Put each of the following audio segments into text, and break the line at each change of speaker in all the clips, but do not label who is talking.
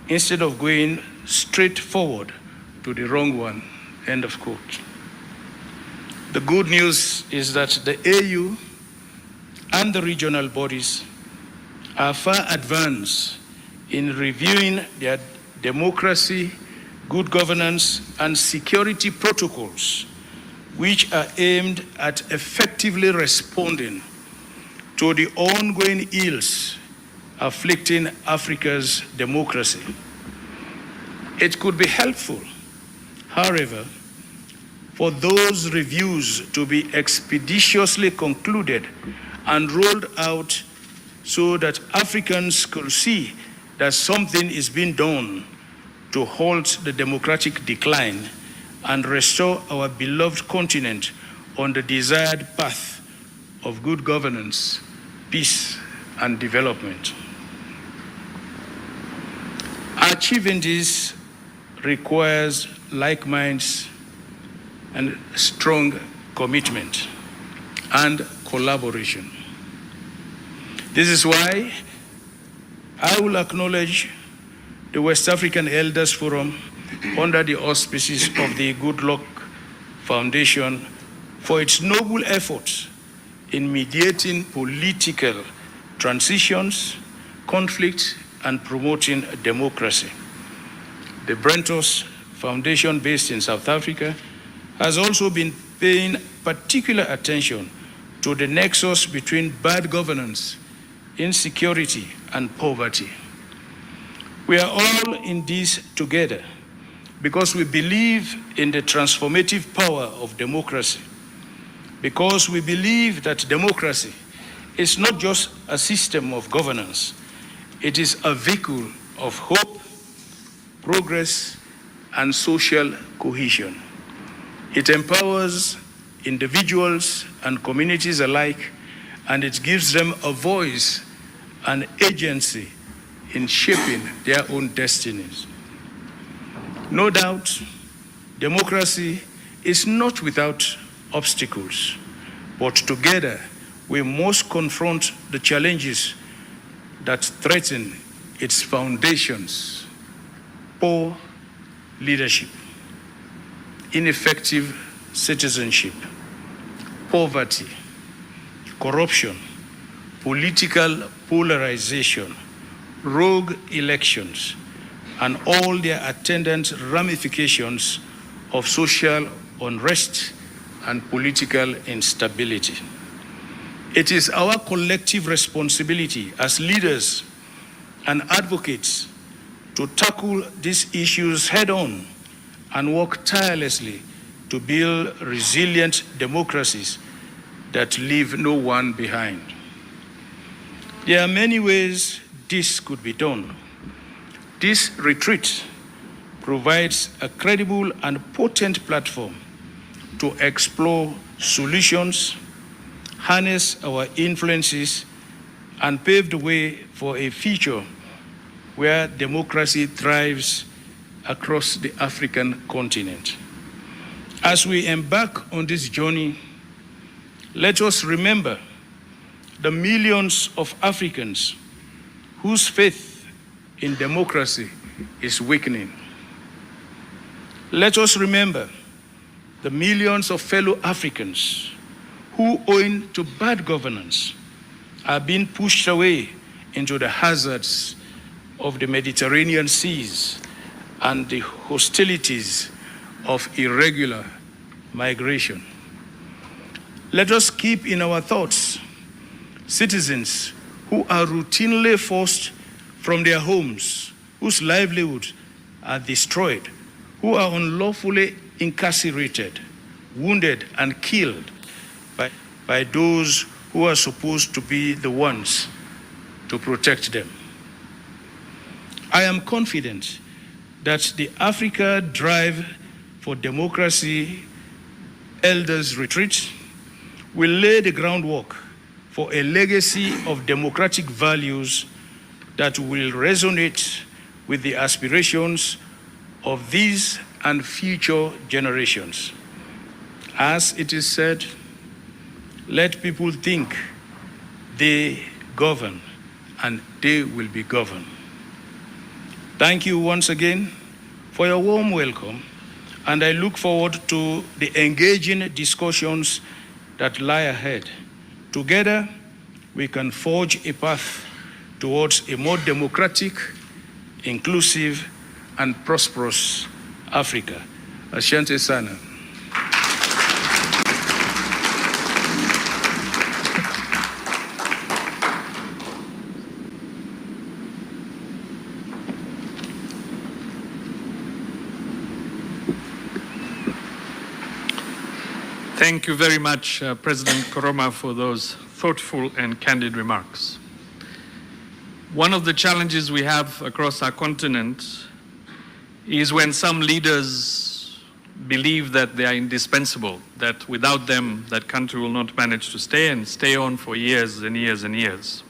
instead of going straight forward to the wrong one, end of quote. The good news is that the AU and the regional bodies are far advanced in reviewing their democracy, good governance, and security protocols, which are aimed at effectively responding to the ongoing ills afflicting Africa's democracy. It could be helpful, however, for those reviews to be expeditiously concluded and rolled out so that Africans could see that something is being done to halt the democratic decline and restore our beloved continent on the desired path of good governance, peace, and development. Achieving this requires like minds and strong commitment and collaboration. This is why I will acknowledge the West African Elders Forum under the auspices of the Good Luck Foundation for its noble efforts in mediating political transitions, conflict, and promoting democracy. The Brentos Foundation, based in South Africa, has also been paying particular attention to the nexus between bad governance, insecurity, and poverty. We are all in this together because we believe in the transformative power of democracy, because we believe that democracy is not just a system of governance, it is a vehicle of hope, progress, and social cohesion. It empowers individuals and communities alike, and it gives them a voice and agency in shaping their own destinies. No doubt, democracy is not without obstacles, but together we must confront the challenges that threaten its foundations: poor leadership, ineffective citizenship, poverty, corruption, political polarization, rogue elections, and all their attendant ramifications of social unrest and political instability. It is our collective responsibility as leaders and advocates to tackle these issues head-on and work tirelessly to build resilient democracies that leave no one behind. There are many ways this could be done. This retreat provides a credible and potent platform to explore solutions, harness our influences, and pave the way for a future where democracy thrives across the African continent. As we embark on this journey, let us remember the millions of Africans whose faith in democracy is weakening. Let us remember the millions of fellow Africans who, owing to bad governance, are being pushed away into the hazards of the Mediterranean seas and the hostilities of irregular migration. Let us keep in our thoughts citizens who are routinely forced from their homes, whose livelihoods are destroyed, who are unlawfully incarcerated, wounded, and killed by those who are supposed to be the ones to protect them. I am confident that the Africa Drive for Democracy Elders Retreat will lay the groundwork for a legacy of democratic values that will resonate with the aspirations of these and future generations. As it is said, let people think they govern and they will be governed. Thank you once again for your warm welcome, and I look forward to the engaging discussions that lie ahead. Together, we can forge a path towards a more democratic, inclusive, and prosperous Africa. Asante sana.
Thank you very much, President Koroma, for those thoughtful and candid remarks. One of the challenges we have across our continent is when some leaders believe that they are indispensable, that without them, that country will not manage to stay and stay on for years and years and years.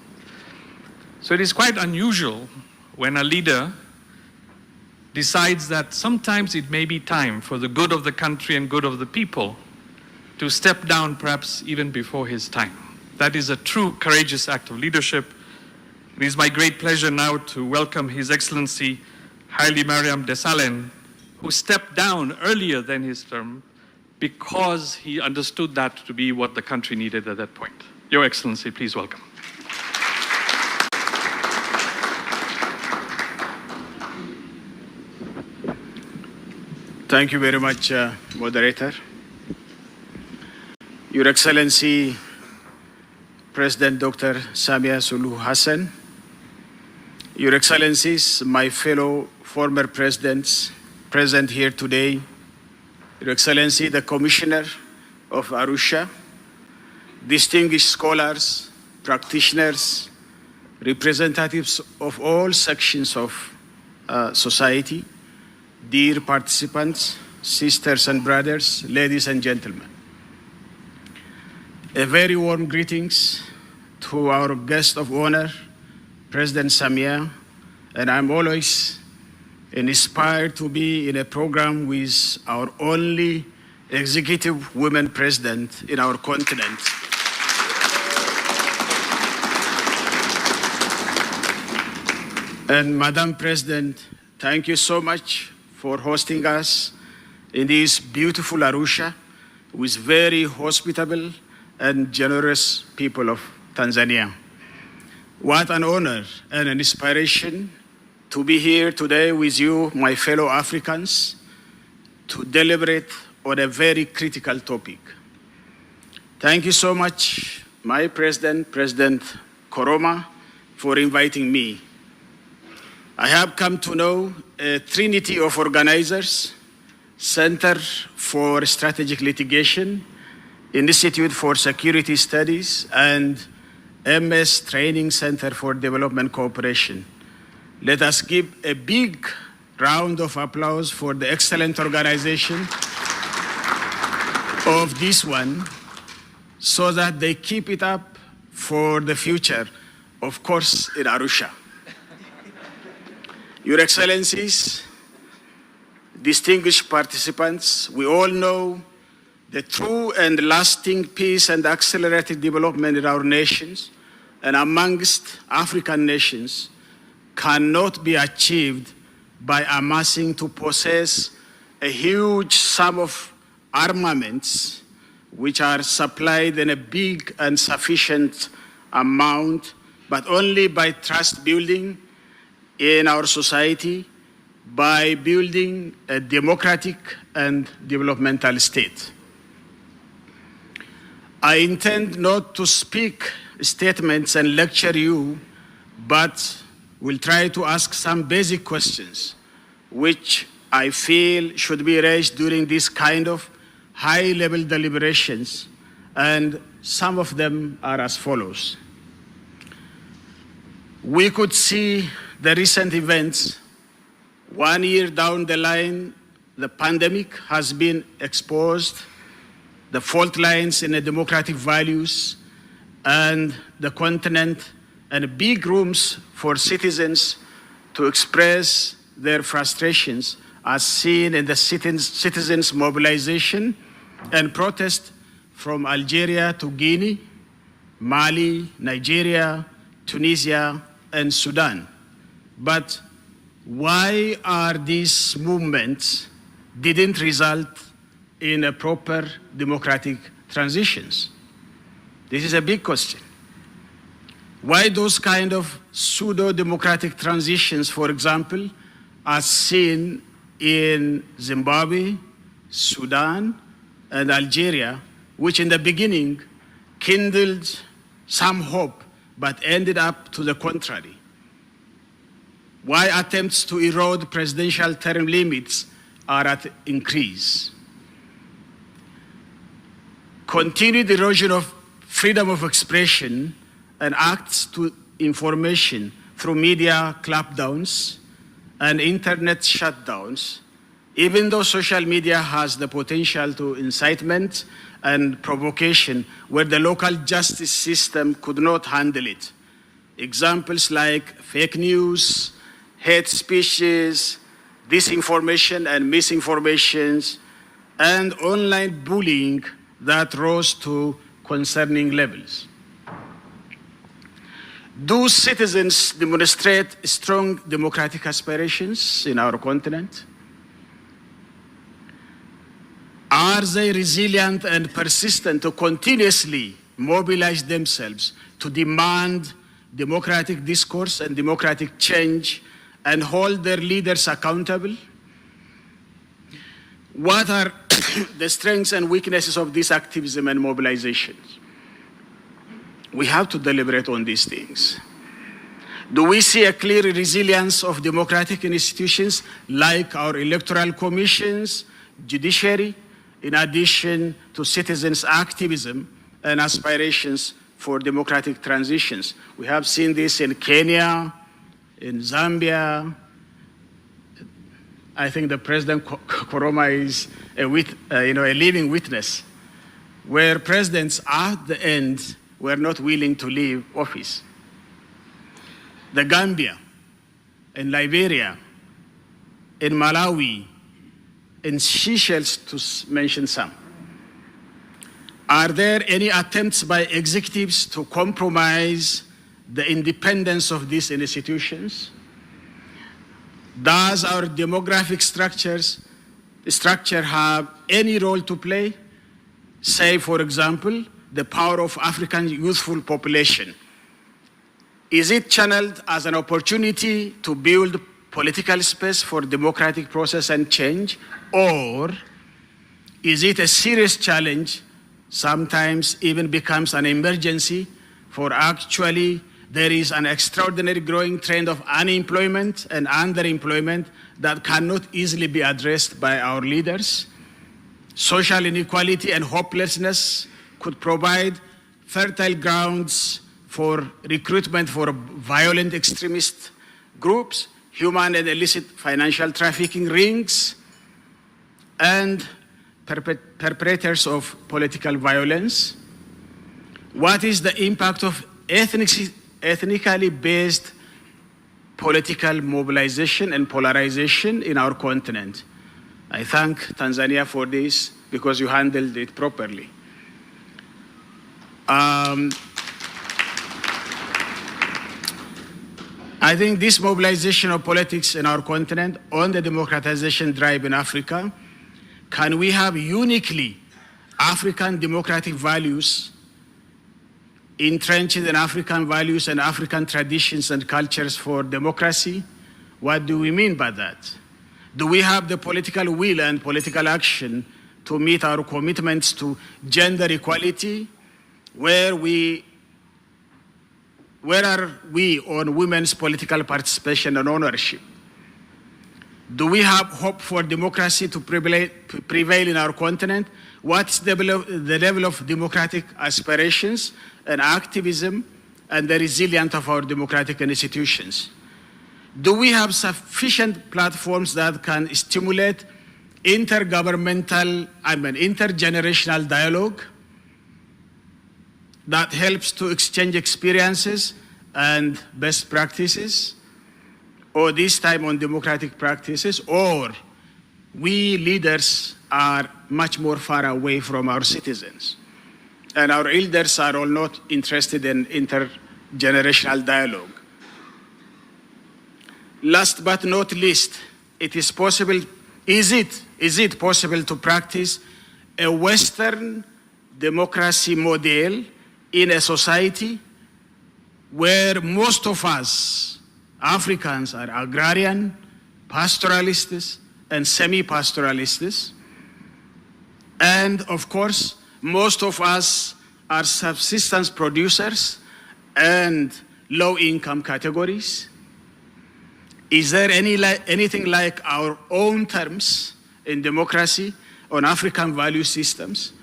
So it is quite unusual when a leader decides that sometimes it may be time for the good of the country and good of the people to step down perhaps even before his time. That is a true courageous act of leadership. It is my great pleasure now to welcome His Excellency Haile Mariam Desalegn, who stepped down earlier than his term because he understood that to be what the country needed at that point. Your Excellency, please welcome.
Thank you very much, Moderator. Your Excellency, President Dr. Samia Suluhu Hassan, Your Excellencies, my fellow former presidents present here today, Your Excellency, the Commissioner of Arusha, distinguished scholars, practitioners, representatives of all sections of society, dear participants, sisters and brothers, ladies and gentlemen. A very warm greetings to our guest of honor, President Samia, and I'm always inspired to be in a program with our only executive women president in our continent. And Madam President, thank you so much for hosting us in this beautiful Arusha with very hospitable and generous people of Tanzania. What an honor and an inspiration to be here today with you, my fellow Africans, to deliberate on a very critical topic. Thank you so much, my President, President Koroma, for inviting me. I have come to know a trinity of organizers: Center for Strategic Litigation, Institute for Security Studies, and MS Training Center for Development Cooperation. Let us give a big round of applause for the excellent organization of this one, so that they keep it up for the future, of course, in Arusha. Your Excellencies, distinguished participants, we all know the true and lasting peace and accelerated development in our nations and amongst African nations cannot be achieved by amassing to possess a huge sum of armaments which are supplied in a big and sufficient amount, but only by trust building in our society, by building a democratic and developmental state. I intend not to speak statements and lecture you, but will try to ask some basic questions which I feel should be raised during this kind of high-level deliberations, and some of them are as follows. We could see the recent events. 1 year down the line, the pandemic has been exposed, the fault lines in the democratic values, and the continent, and big rooms for citizens to express their frustrations, as seen in the citizens' mobilization and protest from Algeria to Guinea, Mali, Nigeria, Tunisia, and Sudan. But why are these movements didn't result in a proper democratic transitions? This is a big question. Why those kind of pseudo-democratic transitions, for example, are seen in Zimbabwe, Sudan, and Algeria, which in the beginning kindled some hope, but ended up to the contrary? Why attempts to erode presidential term limits are at increase? Continued erosion of freedom of expression and acts to information through media clampdowns and internet shutdowns, even though social media has the potential to incitement and provocation where the local justice system could not handle it. Examples like fake news, hate speeches, disinformation and misinformations, and online bullying that rose to concerning levels. Do citizens demonstrate strong democratic aspirations in our continent? Are they resilient and persistent to continuously mobilize themselves to demand democratic discourse and democratic change and hold their leaders accountable? What are the strengths and weaknesses of this activism and mobilizations? We have to deliberate on these things. Do we see a clear resilience of democratic institutions like our electoral commissions, judiciary, in addition to citizens' activism and aspirations for democratic transitions? We have seen this in Kenya, in Zambia. I think the President Koroma is a living witness, where presidents at the end were not willing to leave office. The Gambia, in Liberia, in Malawi, in Seychelles, to mention some. Are there any attempts by executives to compromise the independence of these institutions? Does our demographic structure have any role to play? Say, for example, the power of African youthful population. Is it channeled as an opportunity to build political space for democratic process and change? Or is it a serious challenge, sometimes even becomes an emergency, for actually there is an extraordinary growing trend of unemployment and underemployment that cannot easily be addressed by our leaders? Social inequality and hopelessness could provide fertile grounds for recruitment for violent extremist groups, human and illicit financial trafficking rings, and perpetrators of political violence. What is the impact of ethnically based political mobilization and polarization in our continent? I thank Tanzania for this because you handled it properly. I think this mobilization of politics in our continent on the democratization drive in Africa, can we have uniquely African democratic values entrenched in African values and African traditions and cultures for democracy? What do we mean by that? Do we have the political will and political action to meet our commitments to gender equality? Where are we on women's political participation and ownership? Do we have hope for democracy to prevail in our continent? What's the level of democratic aspirations and activism and the resilience of our democratic institutions? Do we have sufficient platforms that can stimulate intergenerational dialogue that helps to exchange experiences and best practices, or this time on democratic practices, or we leaders are much more far away from our citizens, and our elders are all not interested in intergenerational dialogue? Last but not least, is it possible to practice a Western democracy model in a society where most of us, Africans, are agrarian, pastoralists, and semi-pastoralists? And of course, most of us are subsistence producers and low-income categories. Is there anything like our own terms in democracy on African value systems?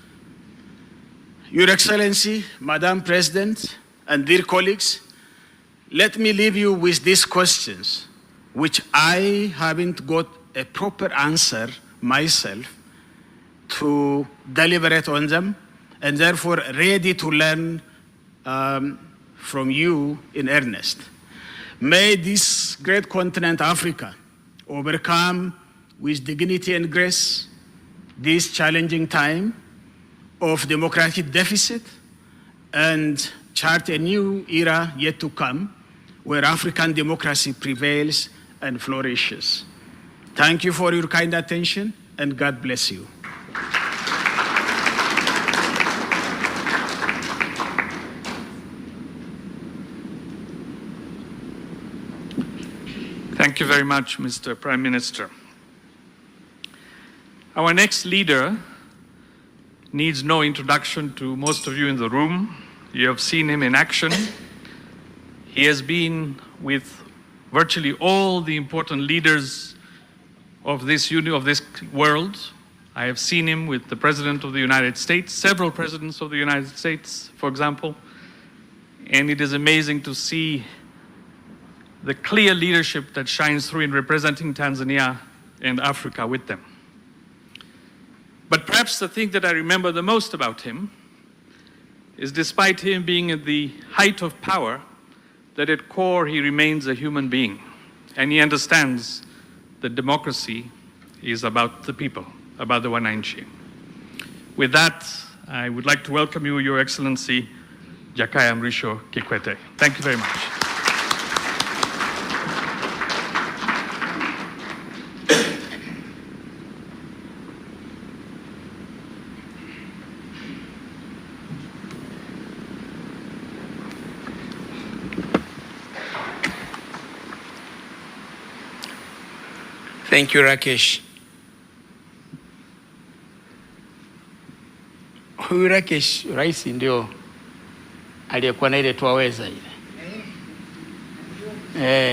Your Excellency, Madam President, and dear colleagues, let me leave you with these questions, which I haven't got a proper answer myself to deliberate on them, and therefore ready to learn from you in earnest. May this great continent, Africa, overcome with dignity and grace this challenging time of democratic deficit and chart a new era yet to come where African democracy prevails and flourishes. Thank you for your kind attention, and God bless you.
Thank you very much, Mr. Prime Minister. Our next leader needs no introduction to most of you in the room. You have seen him in action. He has been with virtually all the important leaders of this world. I have seen him with the President of the United States, several presidents of the United States, for example, and it is amazing to see the clear leadership that shines through in representing Tanzania and Africa with them. But perhaps the thing that I remember the most about him is, despite him being at the height of power, that at core he remains a human being, and he understands that democracy is about the people, about the Wananchi. With that, I would like to welcome you, Your Excellency, Jakaya Mrisho Kikwete. Thank you very much.
Thank you, Rakesh. Huyu Rakesh, rais ndio aliyekuwa na ile twaweza ile.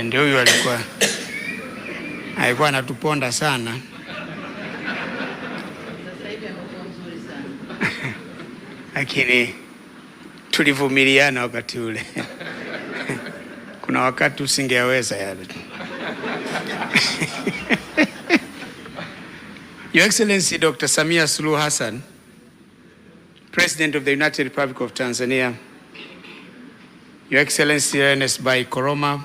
Ndio huyu alikuwa anatuponda sana. Lakini tulivumiliana wakati ule. Kuna wakati usingeweza yale. Your Excellency Dr. Samia Suluhu Hassan, President of the United Republic of Tanzania, Your Excellency Ernest Bai Koroma,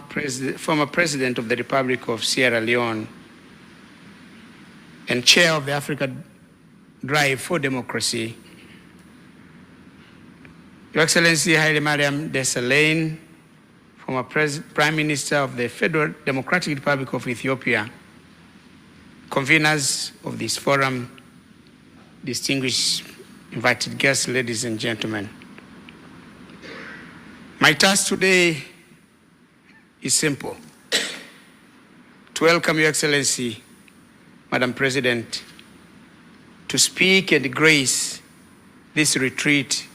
former President of the Republic of Sierra Leone, and Chair of the Africa Drive for Democracy, Your Excellency Haile Mariam Desalegn, former Prime Minister of the Federal Democratic Republic of Ethiopia, conveners of this forum, distinguished invited guests, ladies and gentlemen. My task today is simple: to welcome Your Excellency, Madam President, to speak and grace this retreat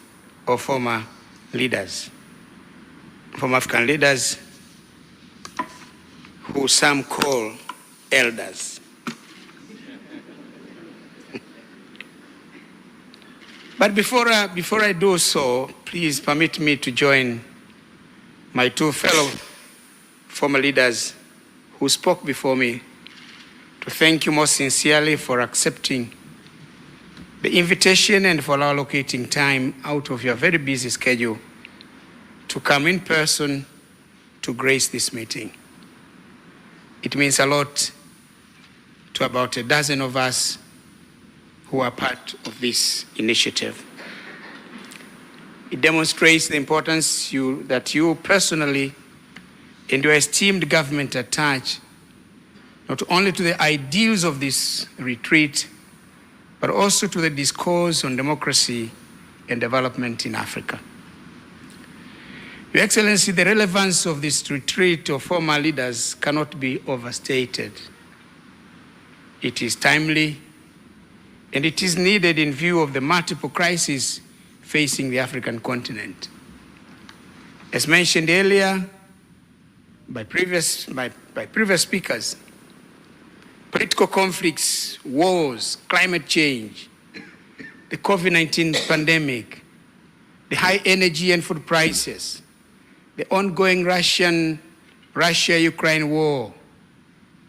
of former African leaders, who some call elders. But before I do so, please permit me to join my two fellow former leaders who spoke before me to thank you most sincerely for accepting the invitation and for allocating time out of your very busy schedule to come in person to grace this meeting. It means a lot to about a dozen of us who are part of this initiative. It demonstrates the importance that you personally and your esteemed government attach not only to the ideals of this retreat, but also to the discourse on democracy and development in Africa. Your Excellency, the relevance of this retreat of former leaders cannot be overstated. It is timely, and it is needed in view of the multiple crises facing the African continent. As mentioned earlier by previous speakers, political conflicts, wars, climate change, the COVID-19 pandemic, the high energy and food prices, the ongoing Russia-Ukraine war,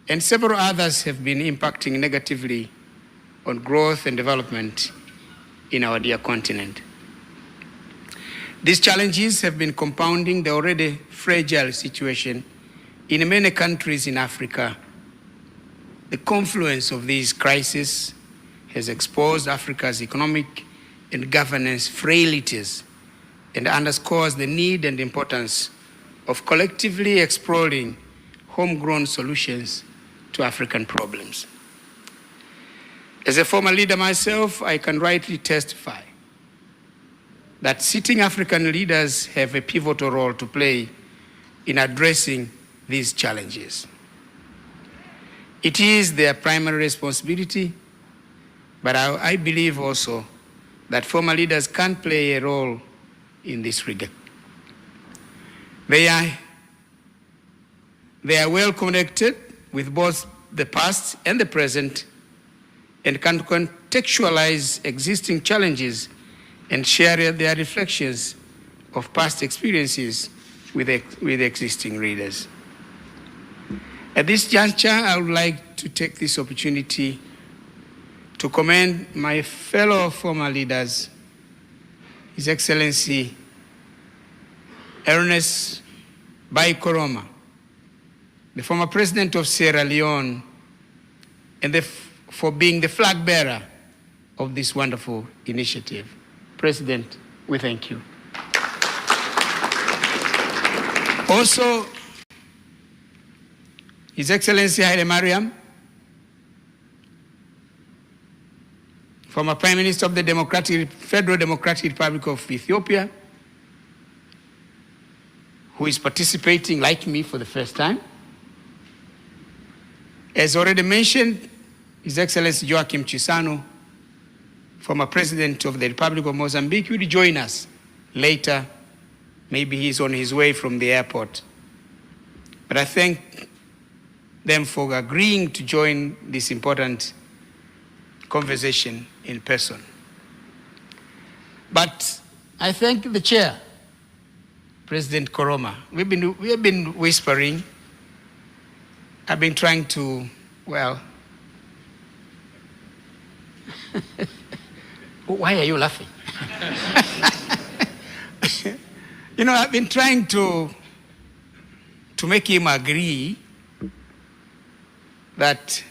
and several others have been impacting negatively on growth and development in our dear continent. These challenges have been compounding the already fragile situation in many countries in Africa. The confluence of these crises has exposed Africa's economic and governance frailties and underscores the need and importance of collectively exploring homegrown solutions to African problems. As a former leader myself, I can rightly testify that sitting African leaders have a pivotal role to play in addressing these challenges. It is their primary responsibility, but I believe also that former leaders can play a role in this regard. They are well connected with both the past and the present and can contextualize existing challenges and share their reflections of past experiences with existing readers. At this juncture, I would like to take this opportunity to commend my fellow former leaders, His Excellency Ernest Bai Koroma, the former president of Sierra Leone, and for being the flag bearer of this wonderful initiative. President, we thank you. Also, His Excellency Haile Mariam, former Prime Minister of the Federal Democratic Republic of Ethiopia, who is participating, like me, for the first time. As already mentioned, His Excellency Joachim Chissano, former President of the Republic of Mozambique, will join us later. Maybe he's on his way from the airport. But I thank them for agreeing to join this important conversation in person. But I thank the chair, President Koroma. We have been whispering. I've been trying to, well, why are you laughing? You know, I've been trying to make him agree that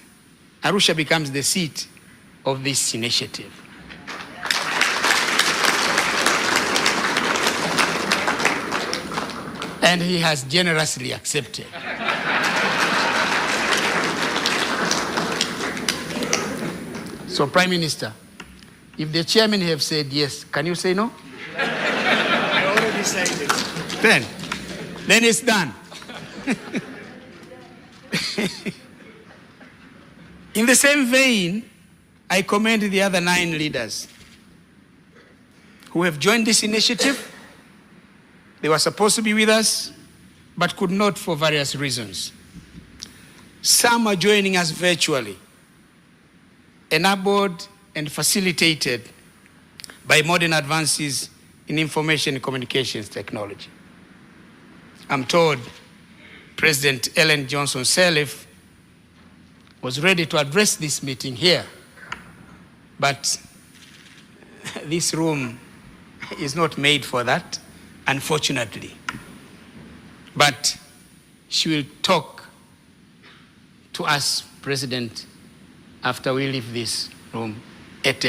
Arusha becomes the seat of this initiative. And he has generously accepted. So, Prime Minister, if the chairman have said yes, can you say no?
I already said it.
Then it's done. In the same vein, I commend the other 9 leaders who have joined this initiative. They were supposed to be with us, but could not for various reasons. Some are joining us virtually, enabled and facilitated by modern advances in information and communications technology. I'm told President Ellen Johnson Sirleaf was ready to address this meeting here, but this room is not made for that, unfortunately. But she will talk to us, President, after we leave this room at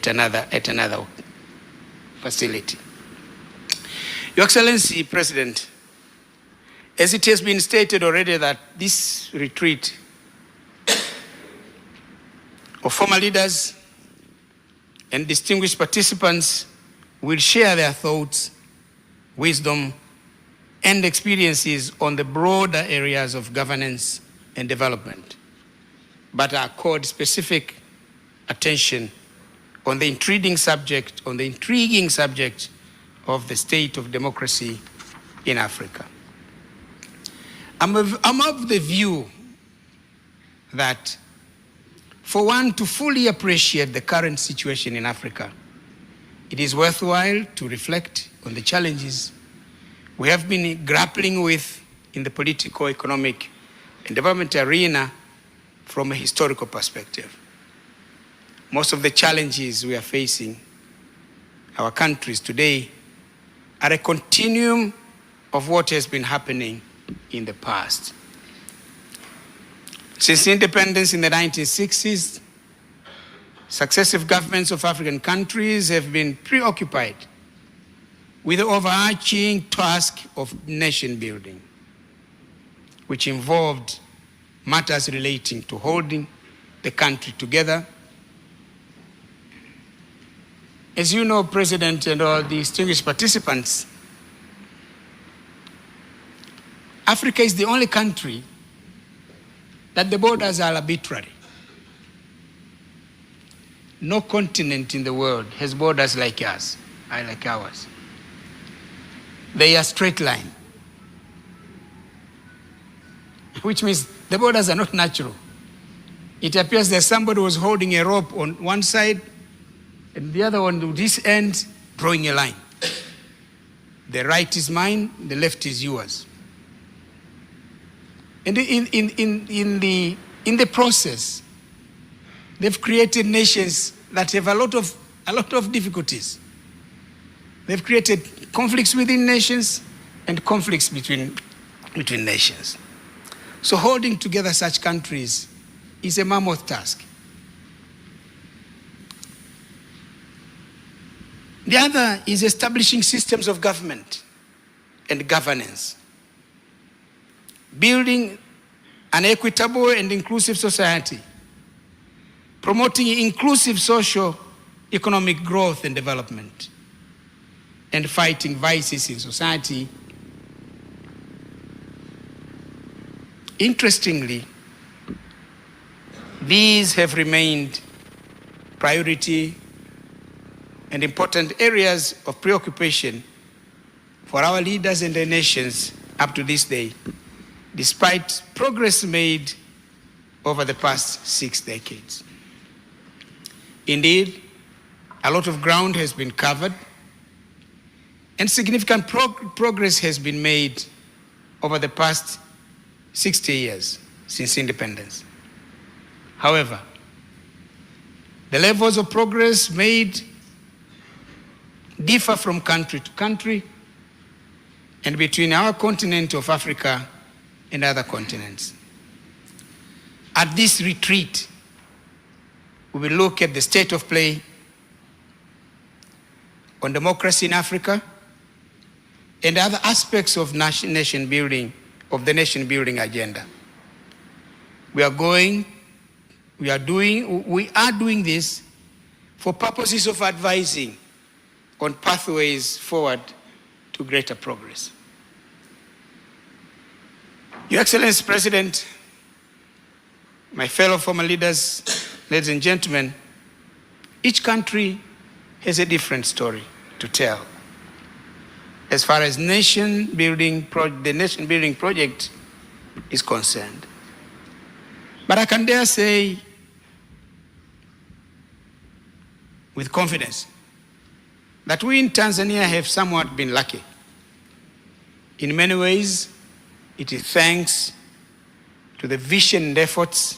another facility. Your Excellency, President, as it has been stated already that this retreat Our former leaders and distinguished participants will share their thoughts, wisdom, and experiences on the broader areas of governance and development, but accord specific attention on the intriguing subject of the state of democracy in Africa. I'm of the view that for one to fully appreciate the current situation in Africa, it is worthwhile to reflect on the challenges we have been grappling with in the political, economic, and development arena from a historical perspective. Most of the challenges we are facing, our countries today, are a continuum of what has been happening in the past. Since independence in the 1960s, successive governments of African countries have been preoccupied with the overarching task of nation building, which involved matters relating to holding the country together. As you know, President and all the distinguished participants, Africa is the only country that the borders are arbitrary. No continent in the world has borders like ours. They are straight line, which means the borders are not natural. It appears that somebody was holding a rope on one side and the other one with this end drawing a line. The right is mine, the left is yours. And in the process, they've created nations that have a lot of difficulties. They've created conflicts within nations and conflicts between nations. So holding together such countries is a mammoth task. The other is establishing systems of government and governance, building an equitable and inclusive society, promoting inclusive social economic growth and development, and fighting vices in society. Interestingly, these have remained priority and important areas of preoccupation for our leaders and their nations up to this day, despite progress made over the past 6 decades. Indeed, a lot of ground has been covered and significant progress has been made over the past 60 years since independence. However, the levels of progress made differ from country to country and between our continent of Africa and other continents. At this retreat, we will look at the state of play on democracy in Africa and other aspects of nation building, of the nation building agenda. We are doing this for purposes of advising on pathways forward to greater progress. Your Excellency President, my fellow former leaders, ladies and gentlemen, each country has a different story to tell as far as the nation building project is concerned. But I can dare say with confidence that we in Tanzania have somewhat been lucky. In many ways, it is thanks to the vision and efforts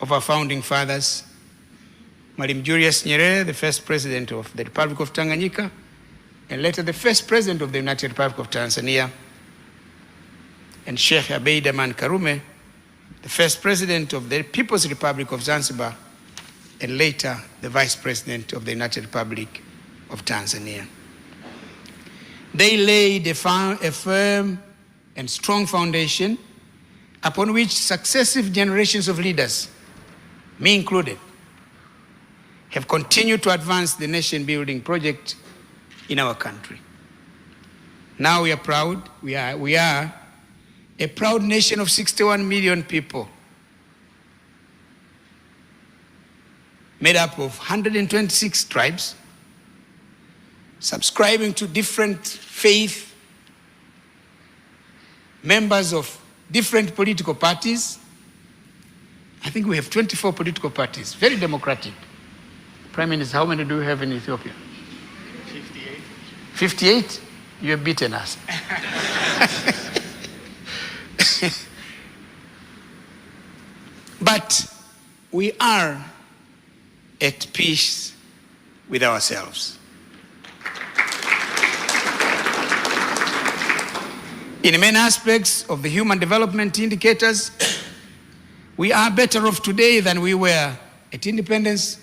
of our founding fathers, Mwalimu Julius Nyerere, the first president of the Republic of Tanganyika, and later the first president of the United Republic of Tanzania, and Sheikh Abeid Aman Karume, the first president of the People's Republic of Zanzibar, and later the vice president of the United Republic of Tanzania. They laid a firm and strong foundation upon which successive generations of leaders, me included, have continued to advance the nation-building project in our country. Now we are proud. We are a proud nation of 61 million people, made up of 126 tribes, subscribing to different faith, members of different political parties. I think we have 24 political parties, very democratic. Prime Minister, how many do we have in Ethiopia?
58.
58? You have beaten us. But we are at peace with ourselves. In many aspects of the human development indicators, we are better off today than we were at independence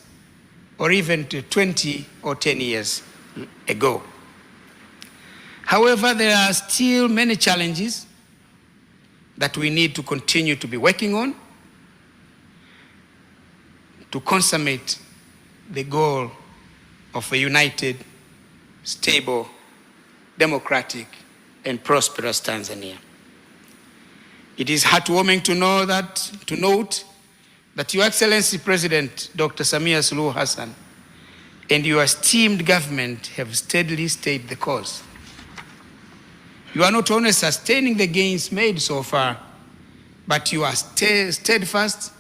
or even 20 or 10 years ago. However, there are still many challenges that we need to continue to be working on to consummate the goal of a united, stable, democratic, and prosperous Tanzania. It is heartwarming to note that Your Excellency President Dr. Samia Suluhu Hassan and your esteemed government have steadily stayed the course. You are not only sustaining the gains made so far, but you are steadfast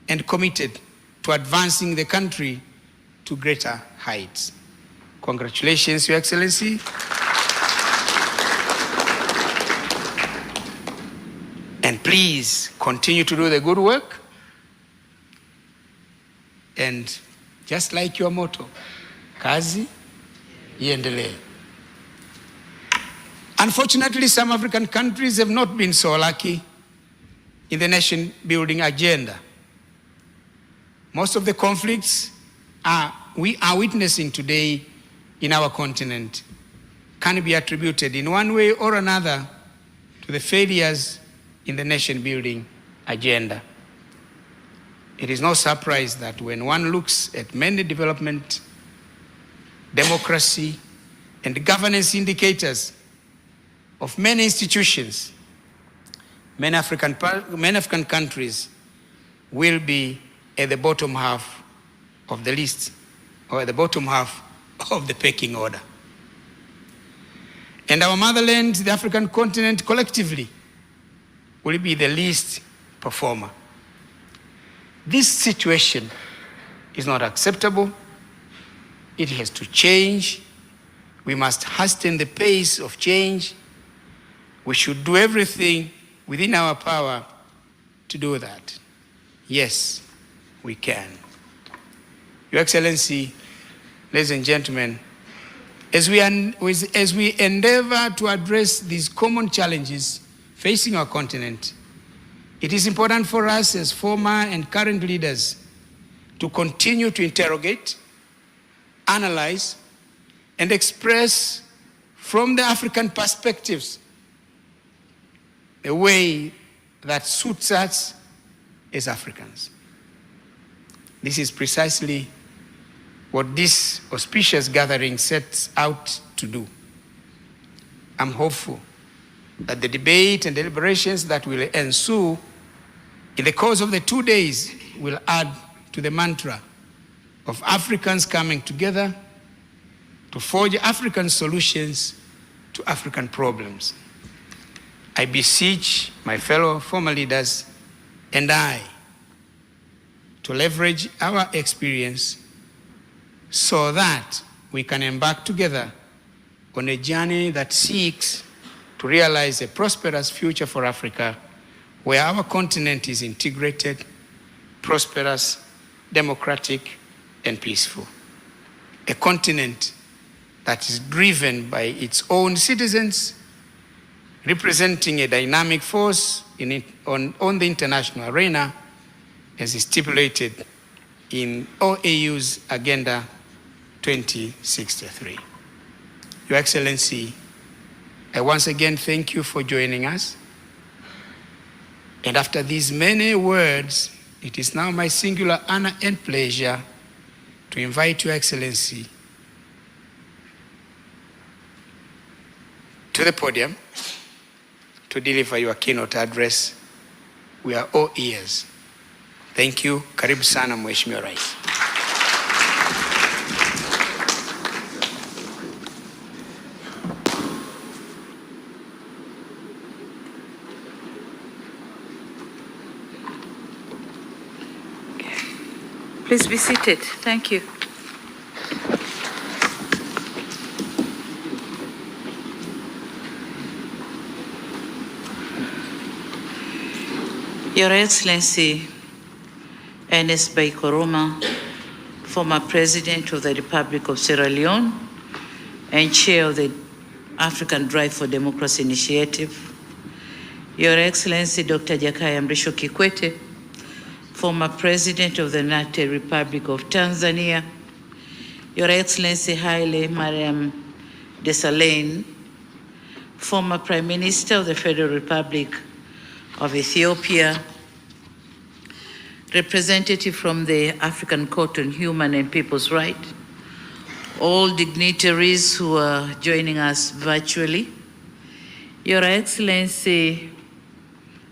and committed to advancing the country to greater heights. Congratulations, Your Excellency. And please continue to do the good work. And just like your motto, kazi iendelee. Unfortunately, some African countries have not been so lucky in the nation-building agenda. Most of the conflicts we are witnessing today in our continent can be attributed in one way or another to the failures in the nation-building agenda. It is no surprise that when one looks at many development, democracy, and governance indicators of many institutions, many African countries will be at the bottom half of the list, or at the bottom half of the pecking order. And our motherland, the African continent, collectively will be the least performer. This situation is not acceptable. It has to change. We must hasten the pace of change. We should do everything within our power to do that. Yes, we can. Your Excellency, ladies and gentlemen, as we endeavor to address these common challenges facing our continent, it is important for us as former and current leaders to continue to interrogate, analyze, and express from the African perspectives a way that suits us as Africans. This is precisely what this auspicious gathering sets out to do. I'm hopeful that the debate and deliberations that will ensue in the course of the 2 days will add to the mantra of Africans coming together to forge African solutions to African problems. I beseech my fellow former leaders and I to leverage our experience so that we can embark together on a journey that seeks to realize a prosperous future for Africa, where our continent is integrated, prosperous, democratic, and peaceful. A continent that is driven by its own citizens, representing a dynamic force on the international arena, as is stipulated in OAU's Agenda 2063. Your Excellency, I once again thank you for joining us. And after these many words, it is now my singular honor and pleasure to invite Your Excellency to the podium to deliver your keynote address. We are all ears. Thank you. Karibu sana Mheshimiwa Rais.
Please be seated. Thank you. Your Excellency, Ernest Bai Koroma, former President of the Republic of Sierra Leone and Chair of the African Drive for Democracy Initiative, Your Excellency Dr. Jakaya Mrisho Kikwete, former President of the United Republic of Tanzania, Your Excellency Haile Mariam Desalegn, former Prime Minister of the Federal Republic of Ethiopia, representative from the African Court on Human and People's Rights, all dignitaries who are joining us virtually, Your Excellency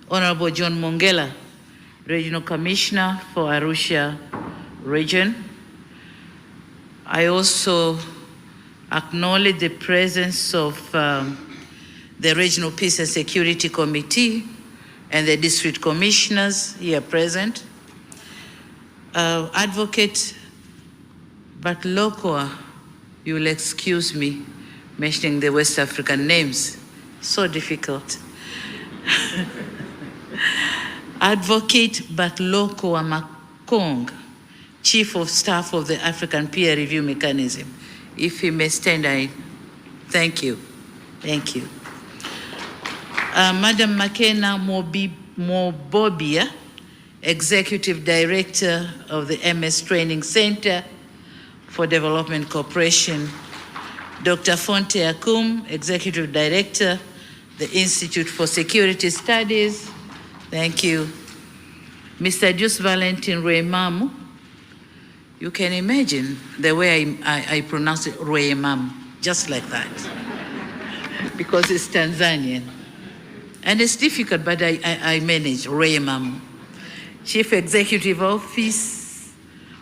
Honorable John Mongela, Regional Commissioner for Arusha Region. I also acknowledge the presence of the Regional Peace and Security Committee and the District Commissioners here present. Advocate Batlokoa, you will excuse me mentioning the West African names, so difficult. Advocate Batlokoa Makong, Chief of Staff of the African Peer Review Mechanism. If he may stand, I thank you. Thank you. Madam Makena Mobobia, Executive Director of the MS Training Center for Development Cooperation. Dr. Fonte Akum, Executive Director, the Institute for Security Studies. Thank you. Mr. Jus Valentin Ruemamu, you can imagine the way I pronounce it, Ruemamu, just like that, because it's Tanzanian. And it's difficult, but I manage, Ruemamu. Chief Executive Officer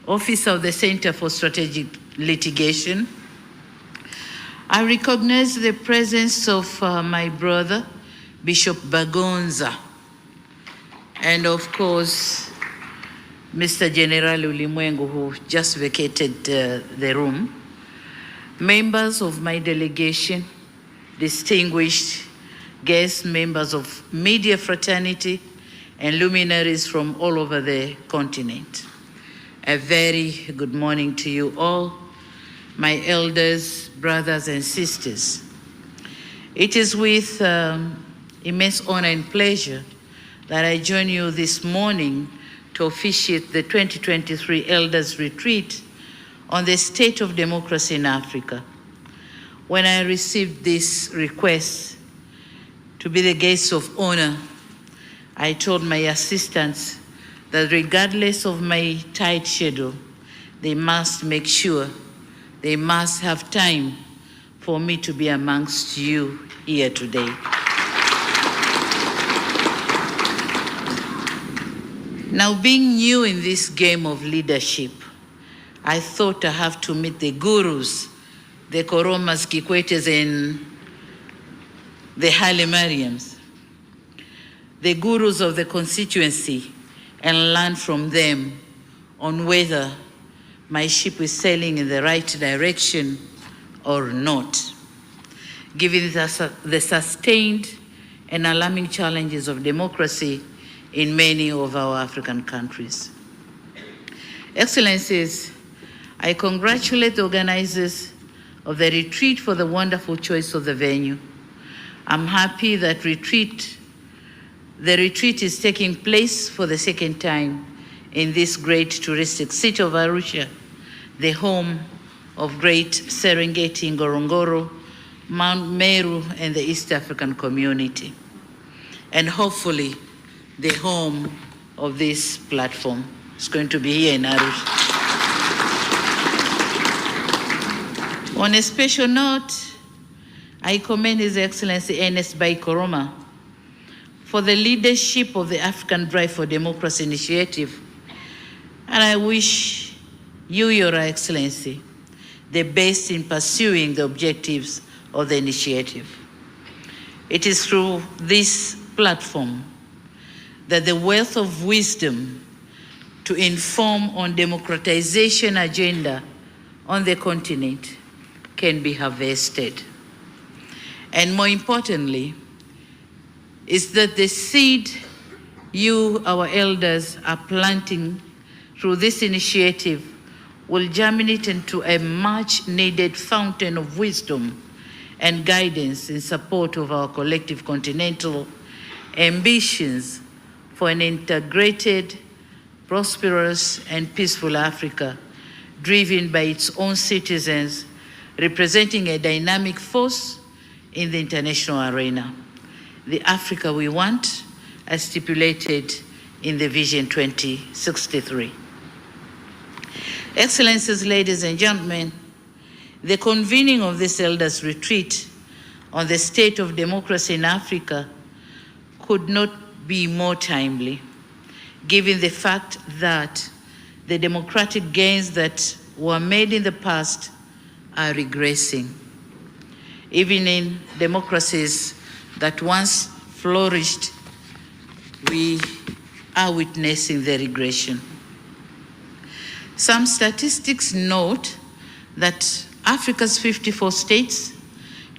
of the Center for Strategic Litigation. I recognize the presence of my brother, Bishop Bagonza, and of course, Mr. General Ulimwengu, who just vacated the room, members of my delegation, distinguished guests, members of media fraternity, and luminaries from all over the continent. A very good morning to you all, my elders, brothers, and sisters. It is with immense honor and pleasure that I join you this morning to officiate the 2023 Elders Retreat on the state of democracy in Africa. When I received this request to be the guest of honor, I told my assistants that regardless of my tight schedule, they must make sure, they must have time for me to be amongst you here today. Now, being new in this game of leadership, I thought I have to meet the gurus, the Koromas, Kikwetes, and the Haile Mariams, the gurus of the constituency, and learn from them on whether my ship is sailing in the right direction or not, given the sustained and alarming challenges of democracy in many of our African countries. Excellencies, I congratulate the organizers of the retreat for the wonderful choice of the venue. I'm happy that the retreat is taking place for the second time in this great touristic city of Arusha, the home of great Serengeti, Ngorongoro, Mount Meru, and the East African community, and hopefully the home of this platform. It's going to be here in Arusha. On a special note, I commend His Excellency Ernest Bai Koroma for the leadership of the African Drive for Democracy initiative, and I wish you, Your Excellency, the best in pursuing the objectives of the initiative. It is through this platform that the wealth of wisdom to inform on democratization agenda on the continent can be harvested. And more importantly, is that the seed you, our elders, are planting through this initiative will germinate into a much needed fountain of wisdom and guidance in support of our collective continental ambitions for an integrated, prosperous, and peaceful Africa, driven by its own citizens, representing a dynamic force in the international arena. The Africa we want, as stipulated in the Vision 2063. Excellencies, ladies and gentlemen, the convening of this Elders Retreat on the state of democracy in Africa could not be more timely, given the fact that the democratic gains that were made in the past are regressing. Even in democracies that once flourished, we are witnessing the regression. Some statistics note that Africa's 54 states,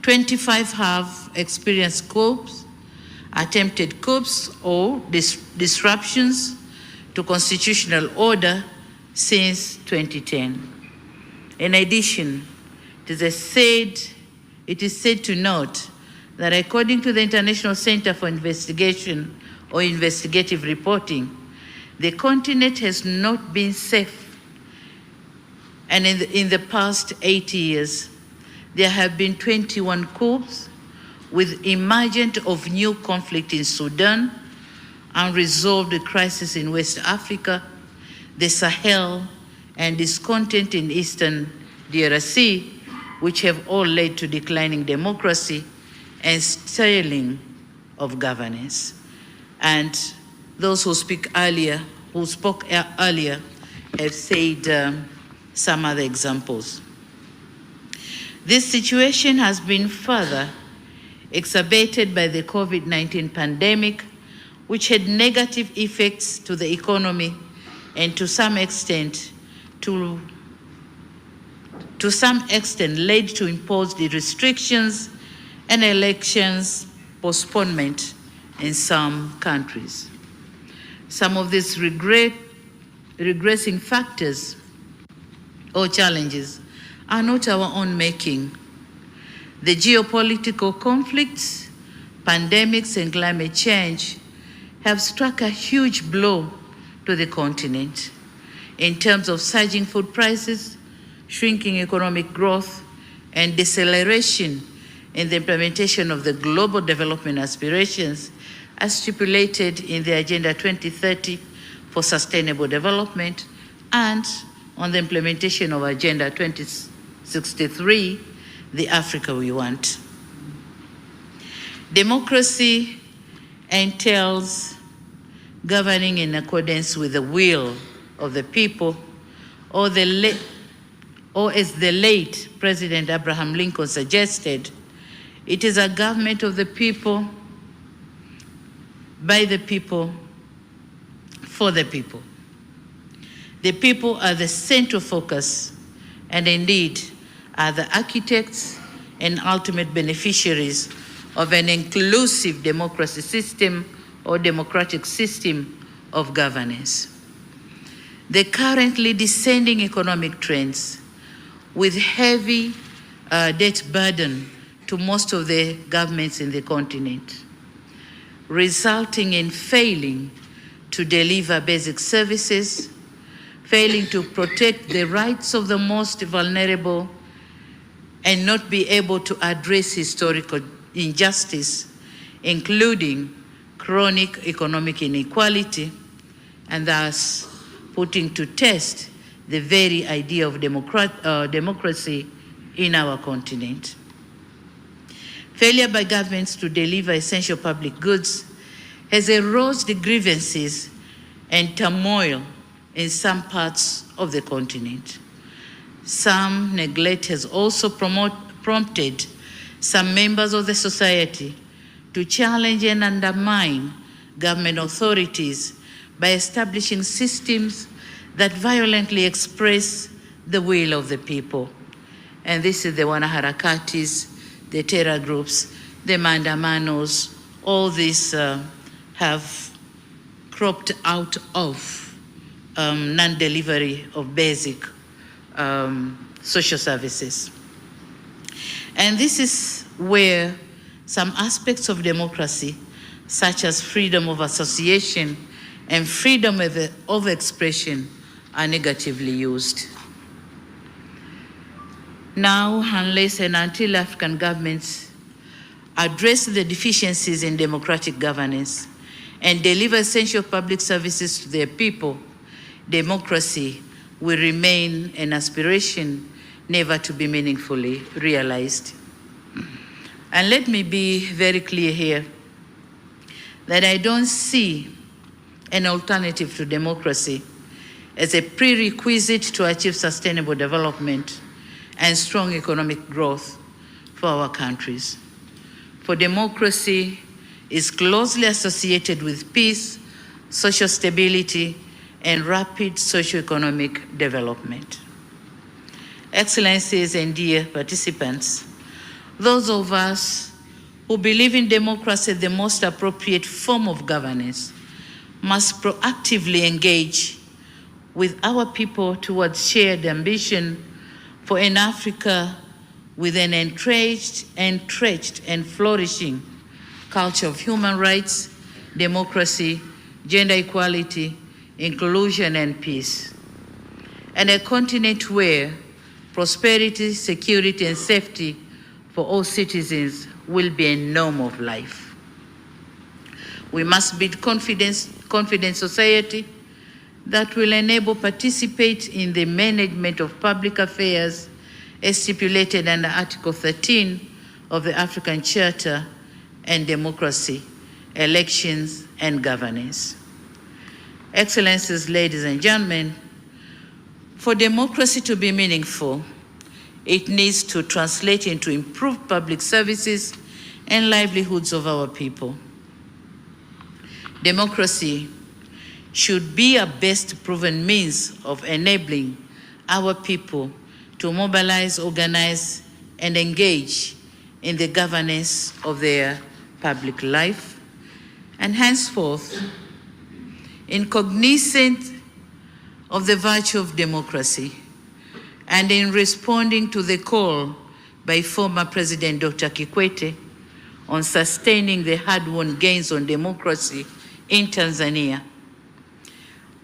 25 have experienced coups, attempted coups, or disruptions to constitutional order since 2010. In addition, it is said to note that according to the International Center for Investigation or Investigative Reporting, the continent has not been safe. And in the past 80 years, there have been 21 coups, with emergence of new conflict in Sudan, unresolved crisis in West Africa, the Sahel, and discontent in Eastern DRC, which have all led to declining democracy and stalling of governance. And those who spoke earlier have said some other examples. This situation has been further exacerbated by the COVID-19 pandemic, which had negative effects to the economy and to some extent led to imposed restrictions and elections postponement in some countries. Some of these regressing factors or challenges are not our own making. The geopolitical conflicts, pandemics, and climate change have struck a huge blow to the continent in terms of surging food prices, shrinking economic growth, and deceleration in the implementation of the global development aspirations as stipulated in the Agenda 2030 for Sustainable Development and on the implementation of Agenda 2063, the Africa we want. Democracy entails governing in accordance with the will of the people, or as the late President Abraham Lincoln suggested, it is a government of the people, by the people, for the people. The people are the central focus and indeed are the architects and ultimate beneficiaries of an inclusive democracy system or democratic system of governance. The currently descending economic trends with heavy debt burden to most of the governments in the continent, resulting in failing to deliver basic services, failing to protect the rights of the most vulnerable, and not be able to address historical injustice, including chronic economic inequality, and thus putting to test the very idea of democracy in our continent. Failure by governments to deliver essential public goods has eroded the grievances and turmoil in some parts of the continent. Some neglect has also prompted some members of the society to challenge and undermine government authorities by establishing systems that violently express the will of the people. And this is the wanaharakatis, the terror groups, the mandamanos, all these have cropped out of non-delivery of basic social services. And this is where some aspects of democracy, such as freedom of association and freedom of expression, are negatively used. Now, unless and until African governments address the deficiencies in democratic governance and deliver essential public services to their people, democracy will remain an aspiration never to be meaningfully realized. And let me be very clear here that I don't see an alternative to democracy as a prerequisite to achieve sustainable development and strong economic growth for our countries. For democracy is closely associated with peace, social stability, and rapid socio-economic development. Excellencies and dear participants, those of us who believe in democracy as the most appropriate form of governance must proactively engage with our people towards shared ambition for an Africa with an entrenched and flourishing culture of human rights, democracy, gender equality, inclusion, and peace. And a continent where prosperity, security, and safety for all citizens will be a norm of life. We must build confident society that will enable participate in the management of public affairs as stipulated under Article 13 of the African Charter and democracy, elections, and governance. Excellencies, ladies and gentlemen, for democracy to be meaningful, it needs to translate into improved public services and livelihoods of our people. Democracy should be a best proven means of enabling our people to mobilize, organize, and engage in the governance of their public life. And henceforth, in cognizant of the virtue of democracy, and in responding to the call by former President Dr. Kikwete on sustaining the hard-won gains on democracy in Tanzania,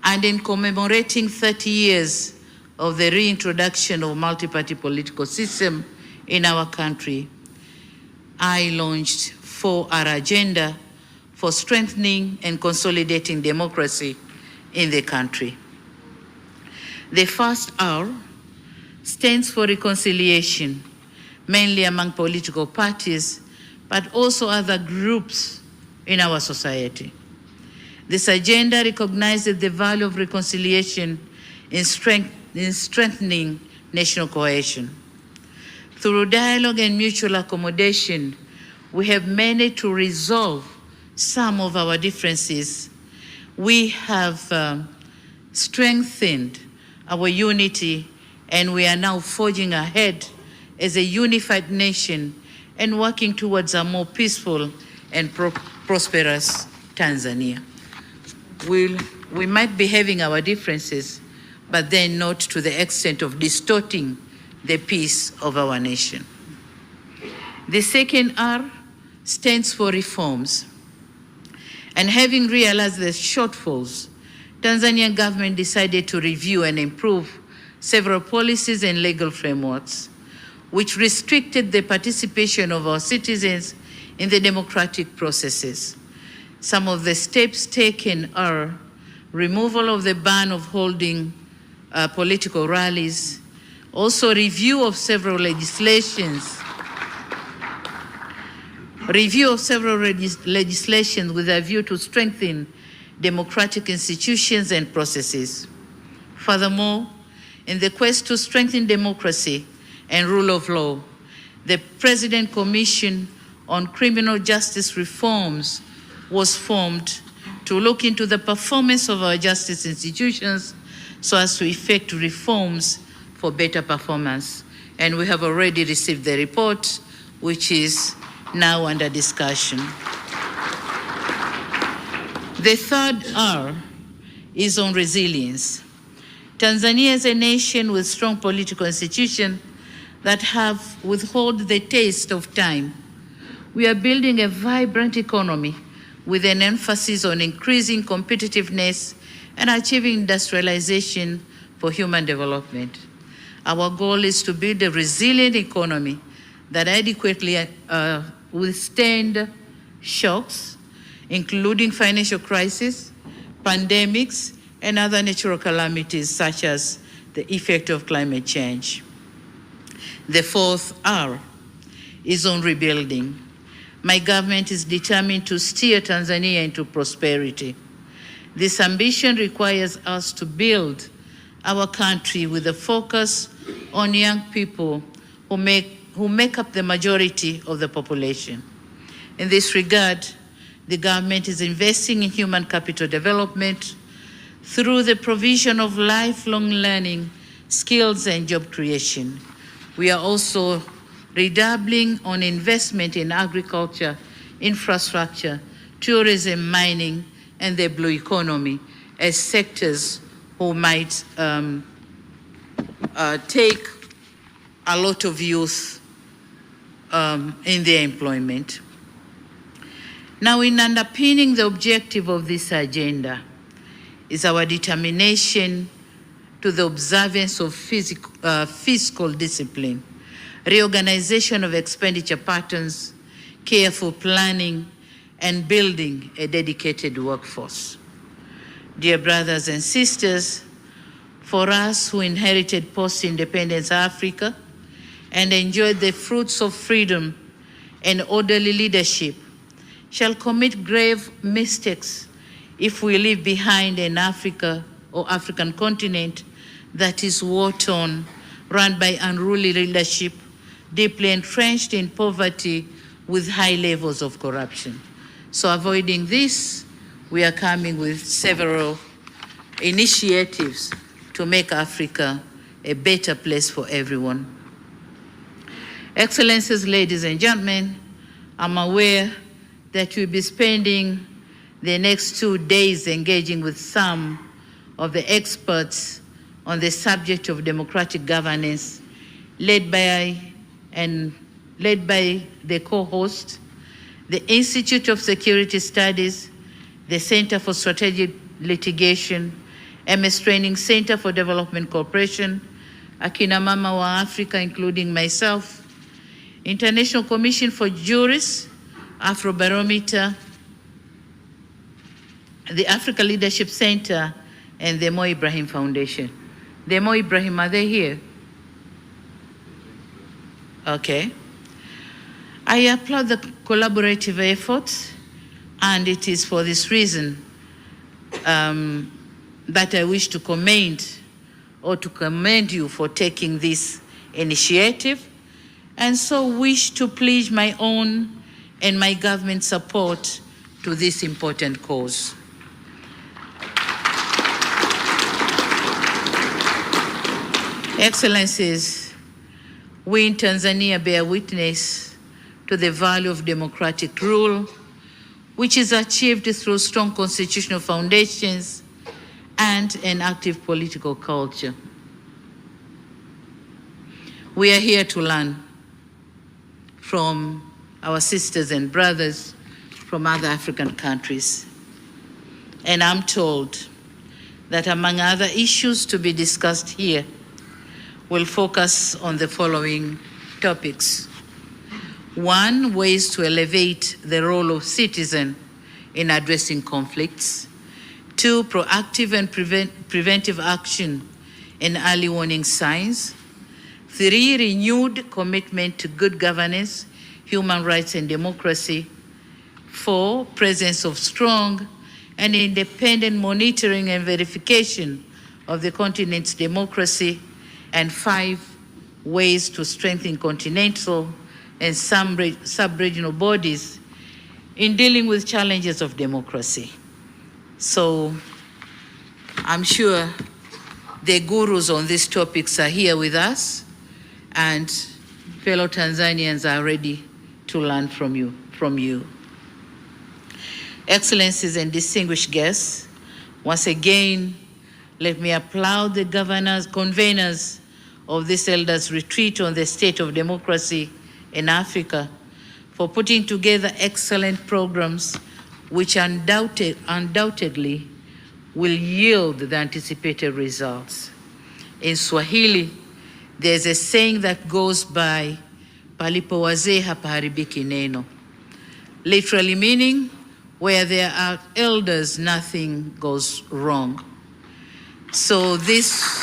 and in commemorating 30 years of the reintroduction of multi-party political system in our country, I launched 4R Agenda for strengthening and consolidating democracy in the country. The first R stands for reconciliation, mainly among political parties, but also other groups in our society. This agenda recognizes the value of reconciliation in strengthening national cohesion. Through dialogue and mutual accommodation, we have managed to resolve some of our differences. We have strengthened our unity, and we are now forging ahead as a unified nation and working towards a more peaceful and prosperous Tanzania. We might be having our differences, but then not to the extent of distorting the peace of our nation. The second R stands for reforms. And having realized the shortfalls, Tanzanian government decided to review and improve several policies and legal frameworks, which restricted the participation of our citizens in the democratic processes. Some of the steps taken are removal of the ban of holding political rallies, Also, review of several legislations with a view to strengthen democratic institutions and processes. Furthermore, in the quest to strengthen democracy and rule of law, the President Commission on Criminal Justice Reforms was formed to look into the performance of our justice institutions so as to effect reforms for better performance. And we have already received the report, which is now under discussion. The third R is on resilience. Tanzania is a nation with strong political institutions that have withheld the taste of time. We are building a vibrant economy with an emphasis on increasing competitiveness and achieving industrialization for human development. Our goal is to build a resilient economy that adequately withstand shocks, including financial crisis, pandemics, and other natural calamities such as the effect of climate change. The fourth R is on rebuilding. My government is determined to steer Tanzania into prosperity. This ambition requires us to build our country with a focus on young people who make up the majority of the population. In this regard, the government is investing in human capital development through the provision of lifelong learning, skills, and job creation. We are also redoubling on investment in agriculture, infrastructure, tourism, mining, and the blue economy as sectors who might take a lot of youth in their employment. Now, in underpinning the objective of this agenda is our determination to the observance of fiscal discipline, reorganization of expenditure patterns, careful planning, and building a dedicated workforce. Dear brothers and sisters, for us who inherited post-independence Africa and enjoyed the fruits of freedom and orderly leadership, shall commit grave mistakes if we leave behind an Africa or African continent that is war-torn, run by unruly leadership, deeply entrenched in poverty with high levels of corruption. So avoiding this, we are coming with several initiatives to make Africa a better place for everyone. Excellencies, ladies and gentlemen, I'm aware that we'll be spending the next 2 days engaging with some of the experts on the subject of democratic governance, led by the co-host, the Institute of Security Studies, the Center for Strategic Litigation, MS Training Center for Development Cooperation, Akina Mama wa Africa, including myself, International Commission for Jurists, Afrobarometer, the Africa Leadership Center, and the Mo Ibrahim Foundation. The Mo Ibrahim, are they here? Okay. I applaud the collaborative efforts, and it is for this reason that I wish to commend you for taking this initiative, and so wish to pledge my own and my government support to this important cause. Excellencies, we in Tanzania bear witness to the value of democratic rule, which is achieved through strong constitutional foundations and an active political culture. We are here to learn from our sisters and brothers from other African countries. And I'm told that among other issues to be discussed here, we'll focus on the following topics. 1, ways to elevate the role of citizen in addressing conflicts. 2, proactive and preventive action and early warning signs. 3, renewed commitment to good governance, human rights and democracy. 4, presence of strong and independent monitoring and verification of the continent's democracy. And 5, ways to strengthen continental and sub-regional bodies in dealing with challenges of democracy. So I'm sure the gurus on these topics are here with us, and fellow Tanzanians are ready to learn from you. Excellencies and distinguished guests, once again, let me applaud the conveners of this Elders Retreat on the state of democracy in Africa for putting together excellent programs which undoubtedly will yield the anticipated results. In Swahili, there's a saying that goes by, palipo wazee hapaharibiki neno, literally meaning, where there are elders, nothing goes wrong. So this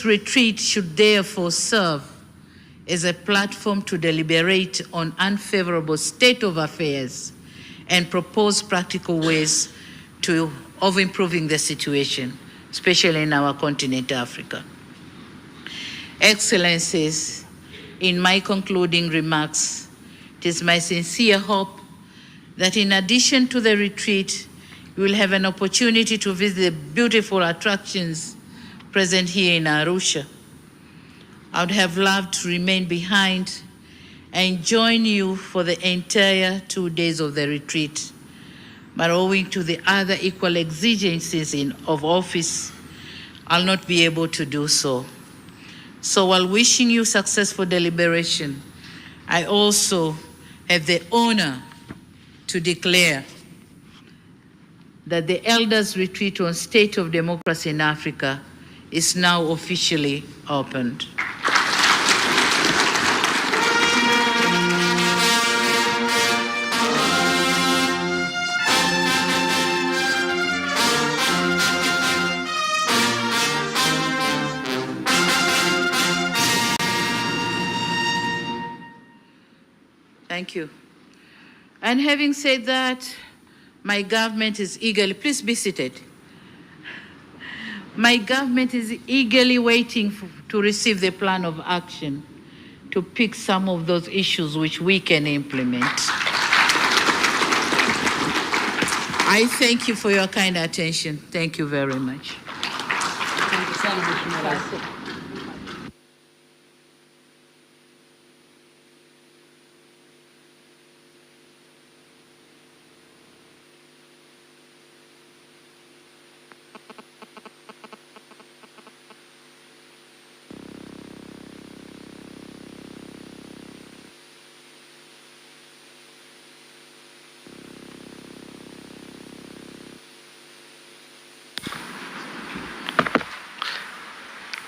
retreat should therefore serve as a platform to deliberate on unfavorable state of affairs and propose practical ways of improving the situation, especially in our continent, Africa. Excellencies, in my concluding remarks, it is my sincere hope that in addition to the retreat, you will have an opportunity to visit the beautiful attractions present here in Arusha. I would have loved to remain behind and join you for the entire 2 days of the retreat, but owing to the other equal exigencies of office, I'll not be able to do so. So while wishing you successful deliberation, I also have the honor to declare that the Elders Retreat on State of Democracy in Africa is now officially opened. Thank you. And having said that, my government is eagerly, please be seated. My government is eagerly waiting to receive the plan of action to pick some of those issues which we can implement. I thank you for your kind attention. Thank you very much.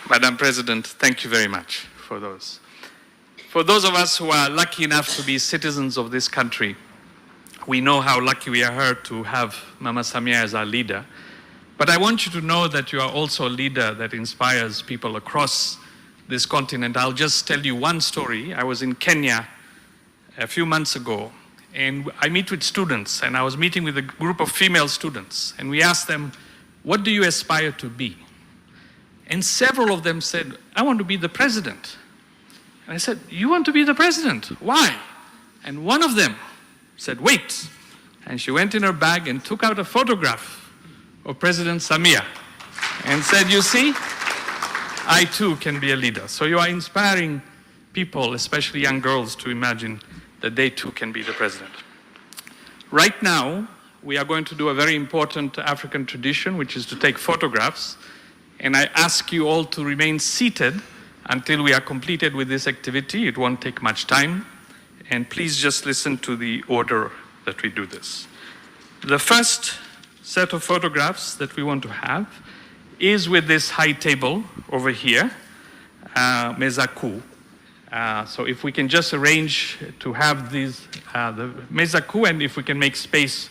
Madam President, thank you very much for those. For those of us who are lucky enough to be citizens of this country, we know how lucky we are to have Mama Samia as our leader. But I want you to know that you are also a leader that inspires people across this continent. I'll just tell you one story. I was in Kenya a few months ago, and I meet with students, and I was meeting with a group of female students, and we asked them, what do you aspire to be? And several of them said, I want to be the president. And I said, you want to be the president? Why? And one of them said, wait. And she went in her bag and took out a photograph of President Samia and said, you see, I too can be a leader. So you are inspiring people, especially young girls, to imagine that they too can be the president. Right now, we are going to do a very important African tradition, which is to take photographs. And I ask you all to remain seated until we are completed with this activity. It won't take much time. And please just listen to the order that we do this. The first set of photographs that we want to have is with this high table over here, meza kuu. So if we can just arrange to have these, the meza kuu, and if we can make space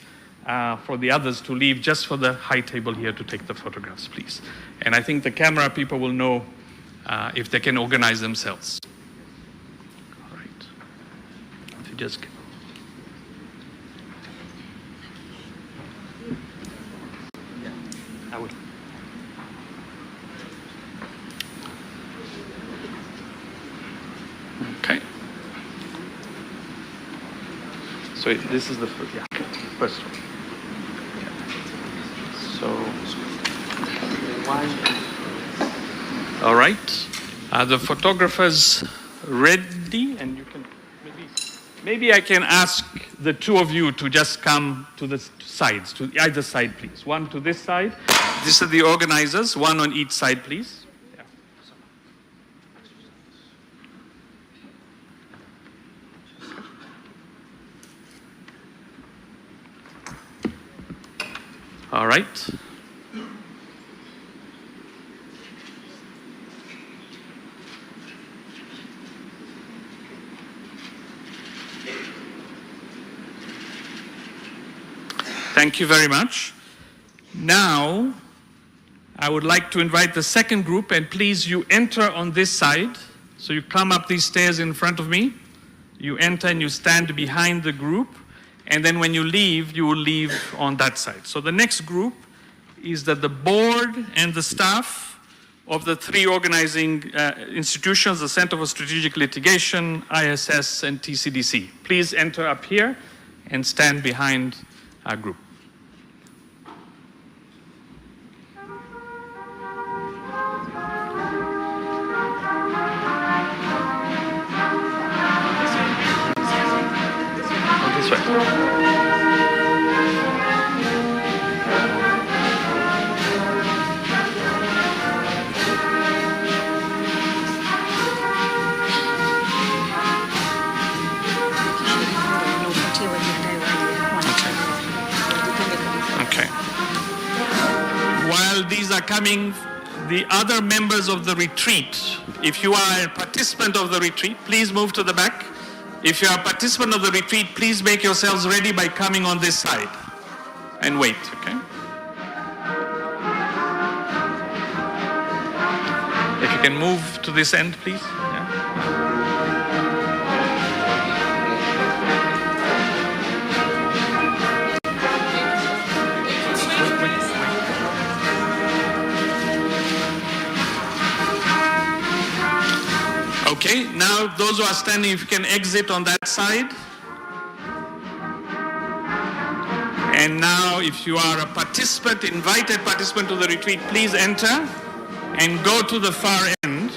for the others to leave just for the high table here to take the photographs, please. And I think the camera people will know if they can organize themselves. All right. If you just... Yeah, I will. Okay. So this is the first one. So, all right. Are the photographers ready? And you can maybe I can ask the two of you to just come to the sides, to either side, please. One to this side. These are the organizers. One on each side, please. All right. Thank you very much. Now, I would like to invite the second group, and please, you enter on this side. So you come up these stairs in front of me. You enter and you stand behind the group. And then when you leave, you will leave on that side. So the next group is that the board and the staff of the three organizing institutions, the Center for Strategic Litigation, ISS, and TCDC. Please enter up here and stand behind our group. This way. While these are coming, the other members of the retreat, if you are a participant of the retreat, please move to the back. If you are a participant of the retreat, please make yourselves ready by coming on this side and wait, okay? If you can move to this end, please. Okay, now those who are standing, if you can exit on that side. And now if you are a participant, invited participant to the retreat, please enter and go to the far end.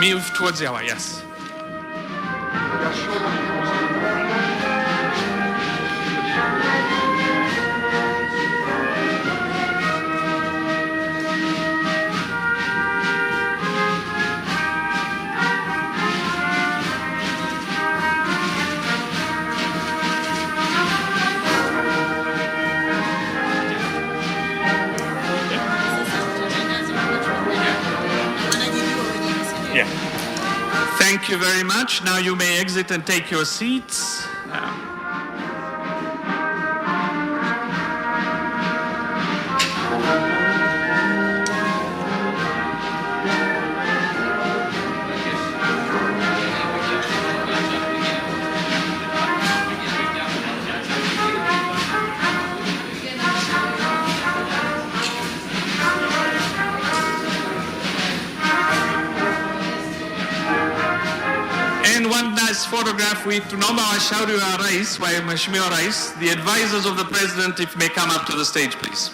Move towards the hour, yes. Yeah. Thank you very much. Now you may exit and take your seats. And one nice photograph with tunaomba washauri wa rais wa Mheshimiwa Rais, the advisors of the president, if may come up to the stage, please.